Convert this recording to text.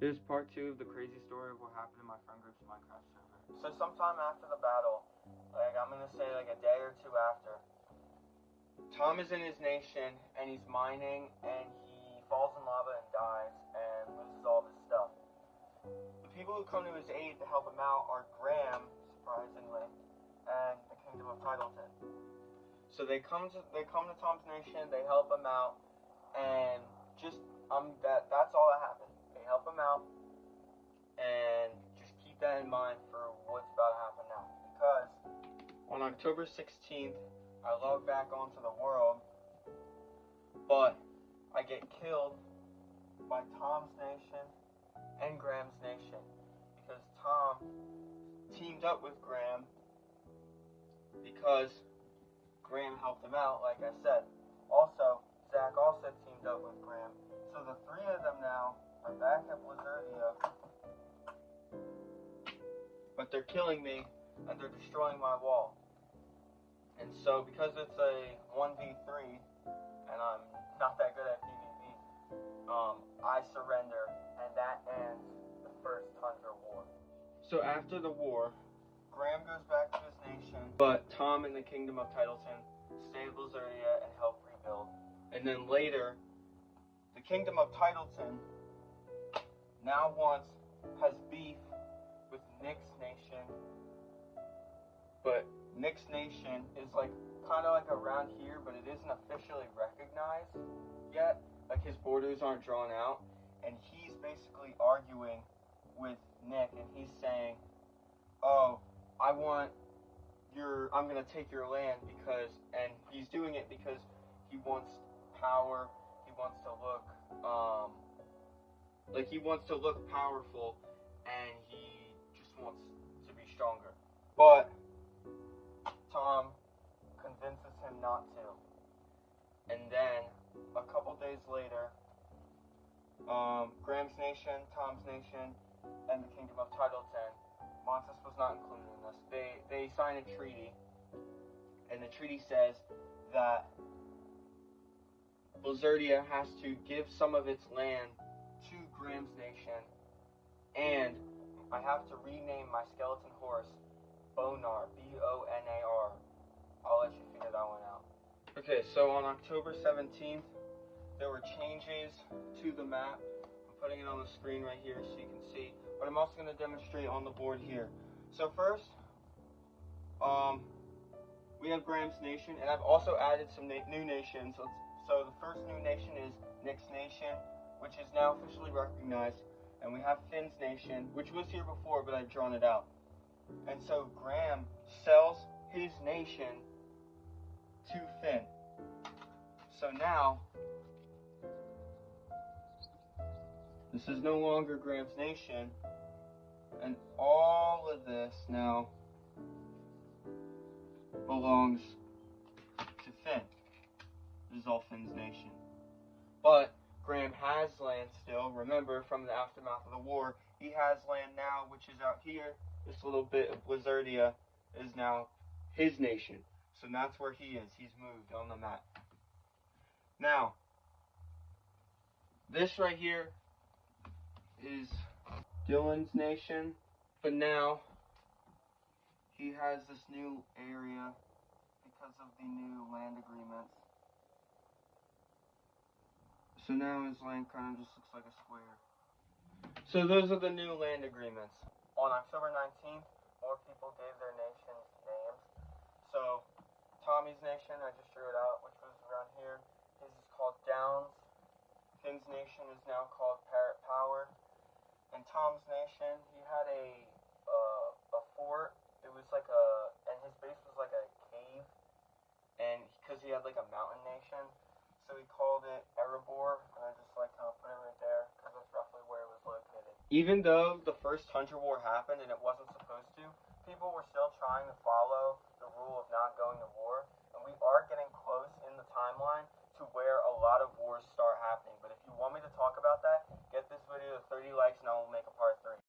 This is part 2 of the crazy story of what happened in my friend group's Minecraft server. So sometime after the battle, I'm gonna say a day or two after, Tom is in his nation and he's mining and he falls in lava and dies and loses all of his stuff. The people who come to his aid to help him out are Graham, surprisingly, and the Kingdom of Titleton. So they come to Tom's nation, they help him out, and that's all that happened. They help him out, and just keep that in mind for what's about to happen now. Because on October 16th, I log back onto the world, but I get killed by Tom's nation and Graham's nation because Tom teamed up with Graham because Graham helped him out, like I said. Also, Zach also teamed up with Graham. So the three of them now are back at Blizzardia, but they're killing me and they're destroying my wall. And so because it's a 1v3 and I'm not that good at PvP, I surrender and that ends the first Tundra War. So after the war, Graham goes back to his nation, but Tom and the Kingdom of Titleton stay at Blizzardia and help rebuild. And then later, the Kingdom of Titleton now has beef with Nick's nation, but Nick's nation is kind of around here, but it isn't officially recognized yet. His borders aren't drawn out, and he's basically arguing with Nick, and he's saying, "Oh, I'm gonna take your land and he's doing it because he wants power. He wants to look powerful, and he just wants to be stronger." But Tom convinces him not to. And then a couple days later, Graham's nation, Tom's nation, and the Kingdom of Titleton, Montes was not included in this. They sign a treaty, and the treaty says that Blizzardia has to give some of its land to Graham's nation, and I have to rename my skeleton horse Bonar, B-O-N-A-R. I'll let you figure that one out. Okay, so on October 17th, there were changes to the map. I'm putting it on the screen right here so you can see, but I'm also going to demonstrate on the board here. So first, we have Graham's nation, and I've also added some new nations. So the first new nation is Nick's nation, which is now officially recognized, and we have Finn's nation, which was here before, but I've drawn it out. And so Graham sells his nation to Finn. So now, this is no longer Graham's nation, and all of this now belongs to Finn. This is all Finn's nation. But Graham has land still. Remember, from the aftermath of the war, he has land now, which is out here. This little bit of Blizzardia is now his nation. So that's where he is. He's moved on the map. Now, this right here is Dylan's nation. But now, he has this new area because of the new land agreements. So now his land kind of just looks like a square. So those are the new land agreements. On October 19th, more people gave their nations names. So Tommy's nation, I just drew it out, which was around here. His is called Downs. Finn's nation is now called Parrot Power. And Tom's nation, he had a fort. It was and his base was like a cave. And because he had a mountain nation, so he called it Erebor. And I just kind of put it right there because that's roughly where it was located. Even though the first Tundra War happened and it wasn't supposed to, people were still trying to fight